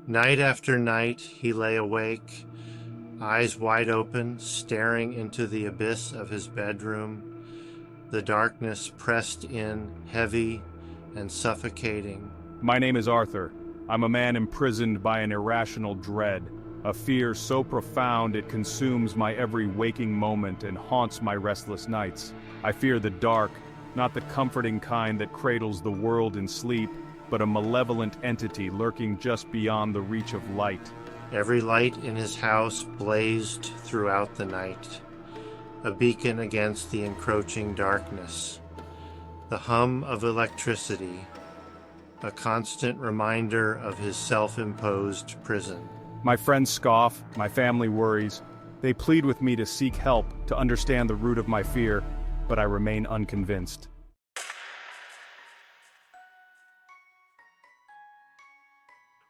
Night after night, he lay awake, eyes wide open, staring into the abyss of his bedroom. The darkness pressed in, heavy and suffocating. My name is Arthur. I'm a man imprisoned by an irrational dread, a fear so profound it consumes my every waking moment and haunts my restless nights. I fear the dark, not the comforting kind that cradles the world in sleep, but a malevolent entity lurking just beyond the reach of light. Every light in his house blazed throughout the night, a beacon against the encroaching darkness. The hum of electricity, a constant reminder of his self-imposed prison. My friends scoff, my family worries. They plead with me to seek help, to understand the root of my fear, but I remain unconvinced.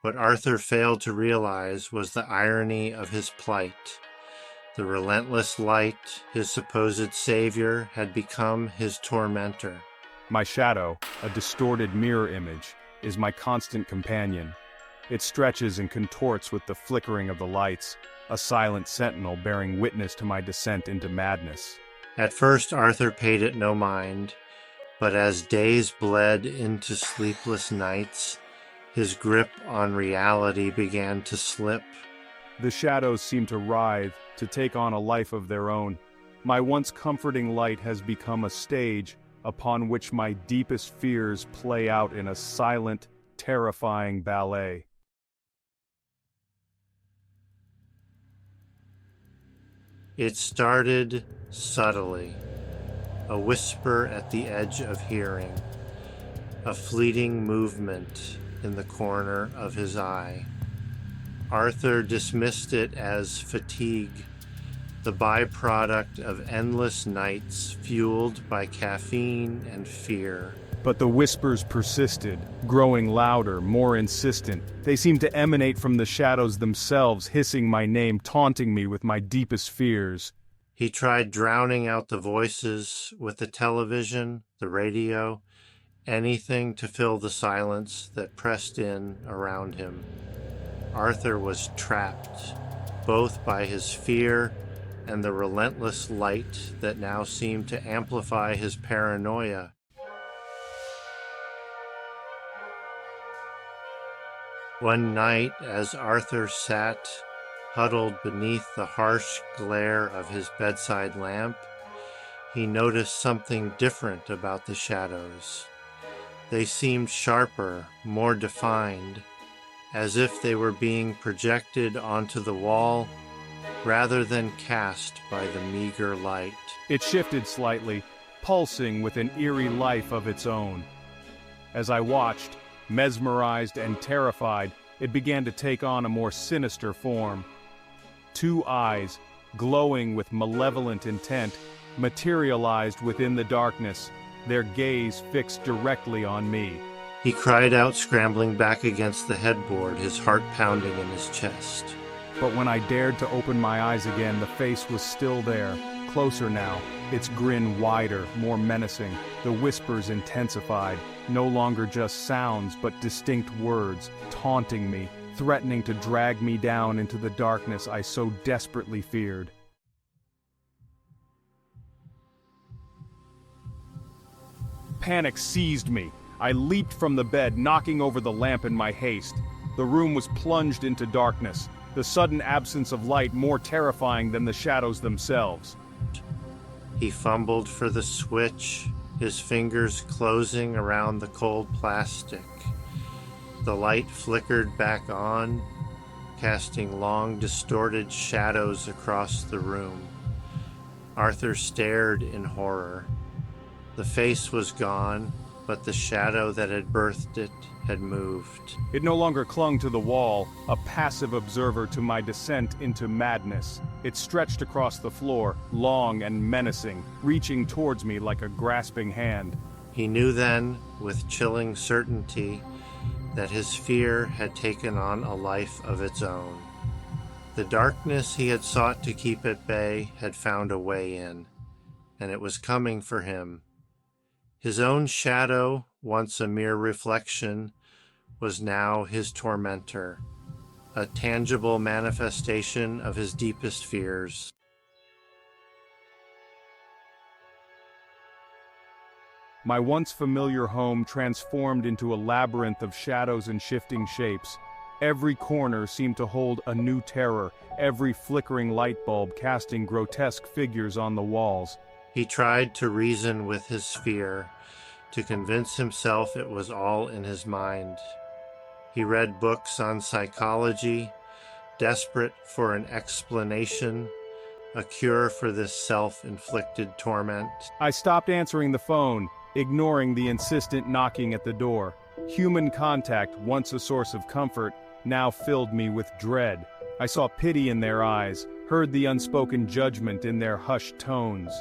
What Arthur failed to realize was the irony of his plight. The relentless light, his supposed savior, had become his tormentor. My shadow, a distorted mirror image, is my constant companion. It stretches and contorts with the flickering of the lights, a silent sentinel bearing witness to my descent into madness. At first Arthur paid it no mind, but as days bled into sleepless nights, his grip on reality began to slip. The shadows seem to writhe, to take on a life of their own. My once comforting light has become a stage upon which my deepest fears play out in a silent, terrifying ballet. It started subtly, a whisper at the edge of hearing, a fleeting movement in the corner of his eye. Arthur dismissed it as fatigue, the byproduct of endless nights fueled by caffeine and fear. But the whispers persisted, growing louder, more insistent. They seemed to emanate from the shadows themselves, hissing my name, taunting me with my deepest fears. He tried drowning out the voices with the television, the radio, anything to fill the silence that pressed in around him. Arthur was trapped, both by his fear and the relentless light that now seemed to amplify his paranoia. One night, as Arthur sat huddled beneath the harsh glare of his bedside lamp, he noticed something different about the shadows. They seemed sharper, more defined, as if they were being projected onto the wall rather than cast by the meager light. It shifted slightly, pulsing with an eerie life of its own. As I watched, mesmerized and terrified, it began to take on a more sinister form. Two eyes, glowing with malevolent intent, materialized within the darkness, their gaze fixed directly on me. He cried out, scrambling back against the headboard, his heart pounding in his chest. But when I dared to open my eyes again, the face was still there, closer now, its grin wider, more menacing, the whispers intensified, no longer just sounds but distinct words, taunting me, threatening to drag me down into the darkness I so desperately feared. Panic seized me. I leaped from the bed, knocking over the lamp in my haste. The room was plunged into darkness, the sudden absence of light more terrifying than the shadows themselves. He fumbled for the switch, his fingers closing around the cold plastic. The light flickered back on, casting long, distorted shadows across the room. Arthur stared in horror. The face was gone, but the shadow that had birthed it had moved. It no longer clung to the wall, a passive observer to my descent into madness. It stretched across the floor, long and menacing, reaching towards me like a grasping hand. He knew then, with chilling certainty, that his fear had taken on a life of its own. The darkness he had sought to keep at bay had found a way in, and it was coming for him. His own shadow, once a mere reflection, was now his tormentor. a tangible manifestation of his deepest fears. My once familiar home transformed into a labyrinth of shadows and shifting shapes. Every corner seemed to hold a new terror, every flickering light bulb casting grotesque figures on the walls. He tried to reason with his fear, to convince himself it was all in his mind. He read books on psychology, desperate for an explanation, a cure for this self-inflicted torment. I stopped answering the phone, ignoring the insistent knocking at the door. Human contact, once a source of comfort, now filled me with dread. I saw pity in their eyes, heard the unspoken judgment in their hushed tones.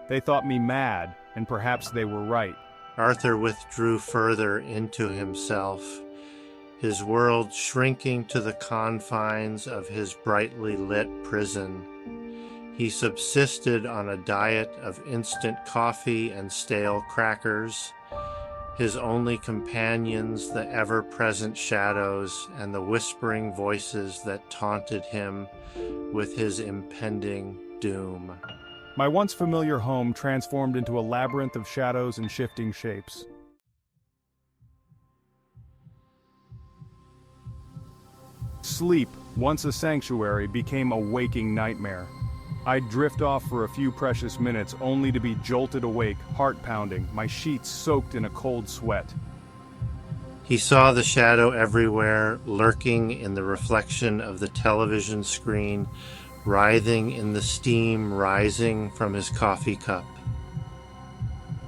They thought me mad, and perhaps they were right. Arthur withdrew further into himself, his world shrinking to the confines of his brightly lit prison. He subsisted on a diet of instant coffee and stale crackers, his only companions the ever-present shadows and the whispering voices that taunted him with his impending doom. My once familiar home transformed into a labyrinth of shadows and shifting shapes. Sleep, once a sanctuary, became a waking nightmare. I'd drift off for a few precious minutes only to be jolted awake, heart pounding, my sheets soaked in a cold sweat. He saw the shadow everywhere, lurking in the reflection of the television screen, writhing in the steam rising from his coffee cup.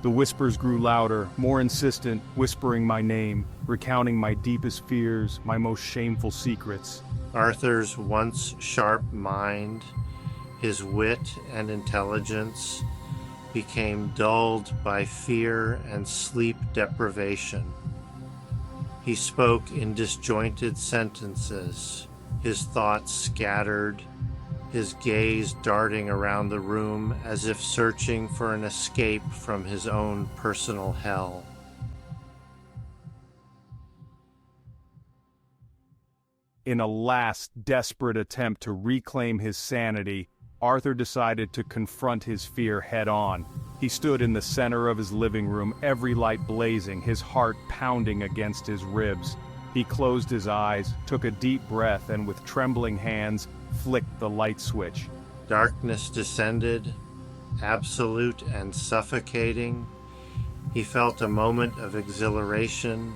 The whispers grew louder, more insistent, whispering my name, recounting my deepest fears, my most shameful secrets. Arthur's once sharp mind, his wit and intelligence, became dulled by fear and sleep deprivation. He spoke in disjointed sentences, his thoughts scattered, his gaze darting around the room as if searching for an escape from his own personal hell. In a last desperate attempt to reclaim his sanity, Arthur decided to confront his fear head-on. He stood in the center of his living room, every light blazing, his heart pounding against his ribs. He closed his eyes, took a deep breath, and with trembling hands, flicked the light switch. Darkness descended, absolute and suffocating. He felt a moment of exhilaration,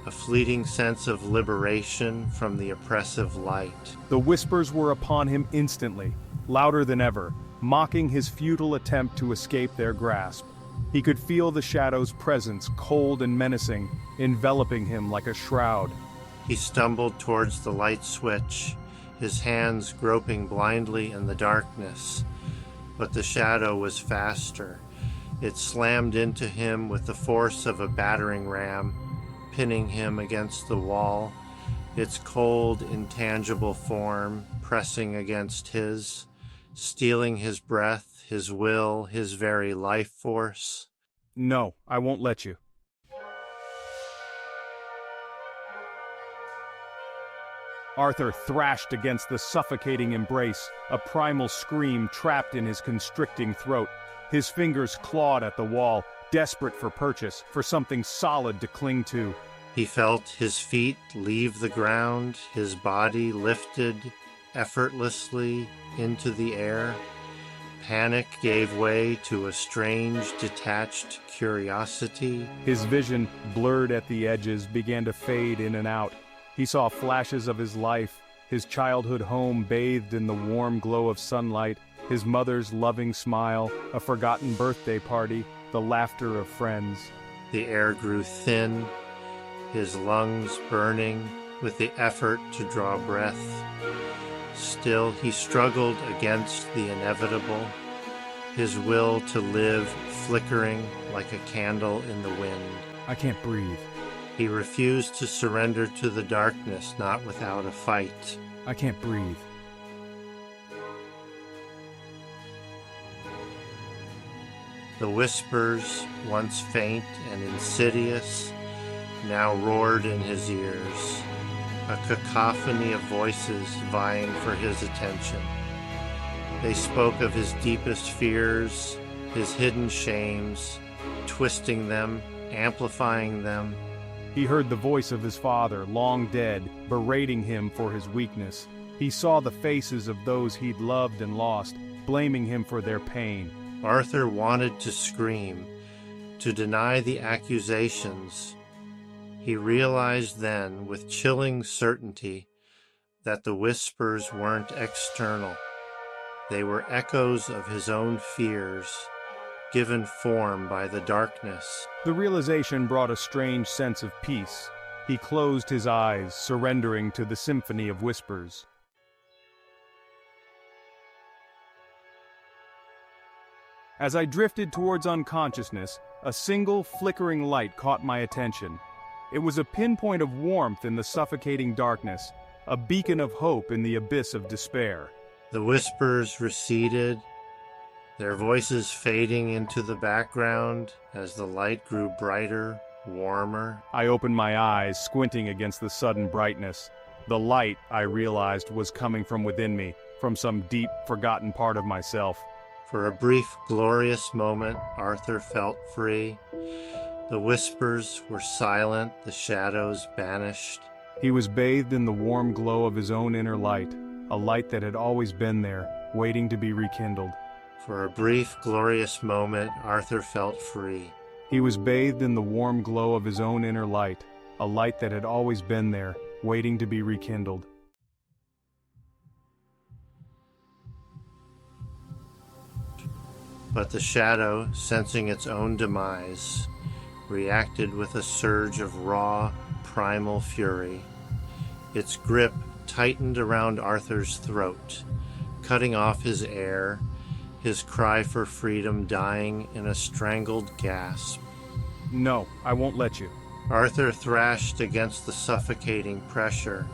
a fleeting sense of liberation from the oppressive light. The whispers were upon him instantly, louder than ever, mocking his futile attempt to escape their grasp. He could feel the shadow's presence, cold and menacing, enveloping him like a shroud. He stumbled towards the light switch, his hands groping blindly in the darkness. But the shadow was faster. It slammed into him with the force of a battering ram, pinning him against the wall, its cold, intangible form pressing against his, stealing his breath, his will, his very life force. No, I won't let you. Arthur thrashed against the suffocating embrace, a primal scream trapped in his constricting throat. His fingers clawed at the wall, desperate for purchase, for something solid to cling to. He felt his feet leave the ground, his body lifted effortlessly into the air. Panic gave way to a strange, detached curiosity. His vision, blurred at the edges, began to fade in and out. He saw flashes of his life, his childhood home bathed in the warm glow of sunlight, his mother's loving smile, a forgotten birthday party, the laughter of friends. The air grew thin, his lungs burning with the effort to draw breath. Still, he struggled against the inevitable, his will to live flickering like a candle in the wind. I can't breathe. He refused to surrender to the darkness, not without a fight. I can't breathe. The whispers, once faint and insidious, now roared in his ears. a cacophony of voices vying for his attention. They spoke of his deepest fears, his hidden shames, twisting them, amplifying them. He heard the voice of his father, long dead, berating him for his weakness. He saw the faces of those he'd loved and lost, blaming him for their pain. Arthur wanted to scream, to deny the accusations. He realized then, with chilling certainty, that the whispers weren't external. They were echoes of his own fears, given form by the darkness. The realization brought a strange sense of peace. He closed his eyes, surrendering to the symphony of whispers. As I drifted towards unconsciousness, a single flickering light caught my attention. It was a pinpoint of warmth in the suffocating darkness, a beacon of hope in the abyss of despair. The whispers receded, their voices fading into the background as the light grew brighter, warmer. I opened my eyes, squinting against the sudden brightness. The light, I realized, was coming from within me, from some deep, forgotten part of myself. For a brief, glorious moment, Arthur felt free. The whispers were silent, the shadows banished. He was bathed in the warm glow of his own inner light, a light that had always been there, waiting to be rekindled. For a brief, glorious moment, Arthur felt free. He was bathed in the warm glow of his own inner light, a light that had always been there, waiting to be rekindled. But the shadow, sensing its own demise, reacted with a surge of raw, primal fury. Its grip tightened around Arthur's throat, cutting off his air, his cry for freedom dying in a strangled gasp. No, I won't let you. Arthur thrashed against the suffocating pressure,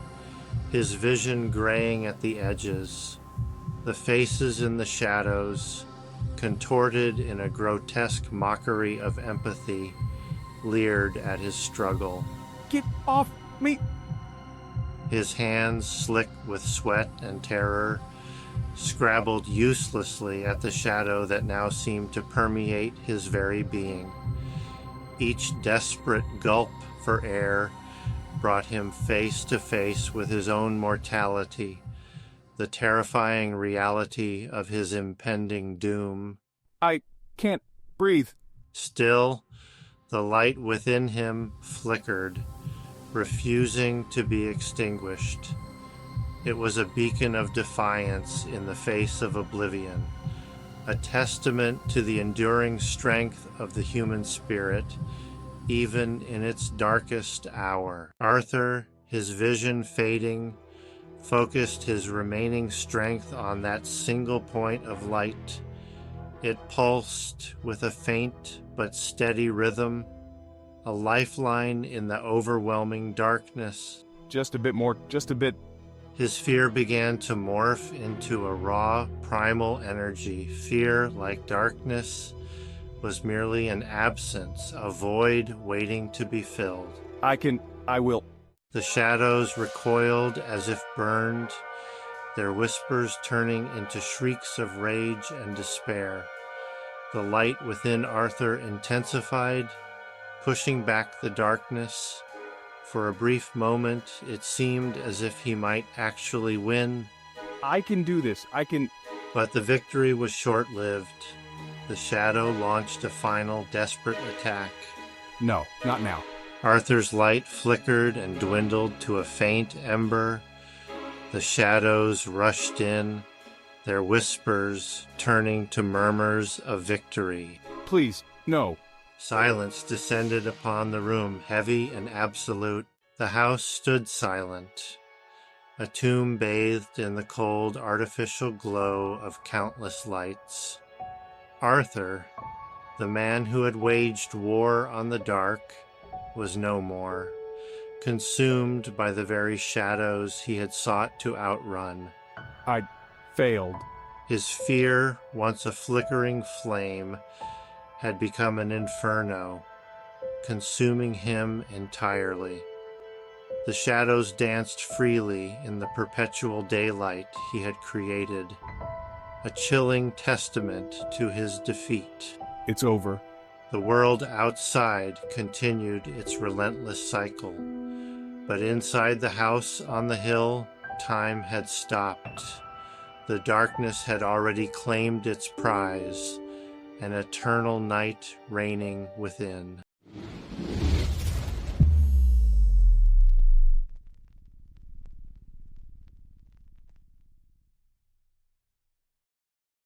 his vision graying at the edges. The faces in the shadows, contorted in a grotesque mockery of empathy, leered at his struggle. Get off me! His hands, slick with sweat and terror, scrabbled uselessly at the shadow that now seemed to permeate his very being. Each desperate gulp for air brought him face to face with his own mortality, the terrifying reality of his impending doom. I can't breathe. Still, the light within him flickered, refusing to be extinguished. It was a beacon of defiance in the face of oblivion, a testament to the enduring strength of the human spirit, even in its darkest hour. Arthur, his vision fading, focused his remaining strength on that single point of light. It pulsed with a faint but steady rhythm, a lifeline in the overwhelming darkness. Just a bit more, just a bit. His fear began to morph into a raw, primal energy. Fear, like darkness, was merely an absence, a void waiting to be filled. I will. The shadows recoiled as if burned, their whispers turning into shrieks of rage and despair. The light within Arthur intensified, pushing back the darkness. For a brief moment, it seemed as if he might actually win. I can do this. But the victory was short-lived. The shadow launched a final desperate attack. No, not now. Arthur's light flickered and dwindled to a faint ember. The shadows rushed in, their whispers turning to murmurs of victory. Please, no. Silence descended upon the room, heavy and absolute. The house stood silent, a tomb bathed in the cold artificial glow of countless lights. Arthur, the man who had waged war on the dark, was no more, consumed by the very shadows he had sought to outrun. I failed. His fear, once a flickering flame, had become an inferno, consuming him entirely. The shadows danced freely in the perpetual daylight he had created, a chilling testament to his defeat. It's over. The world outside continued its relentless cycle, but inside the house on the hill, time had stopped. The darkness had already claimed its prize, an eternal night reigning within.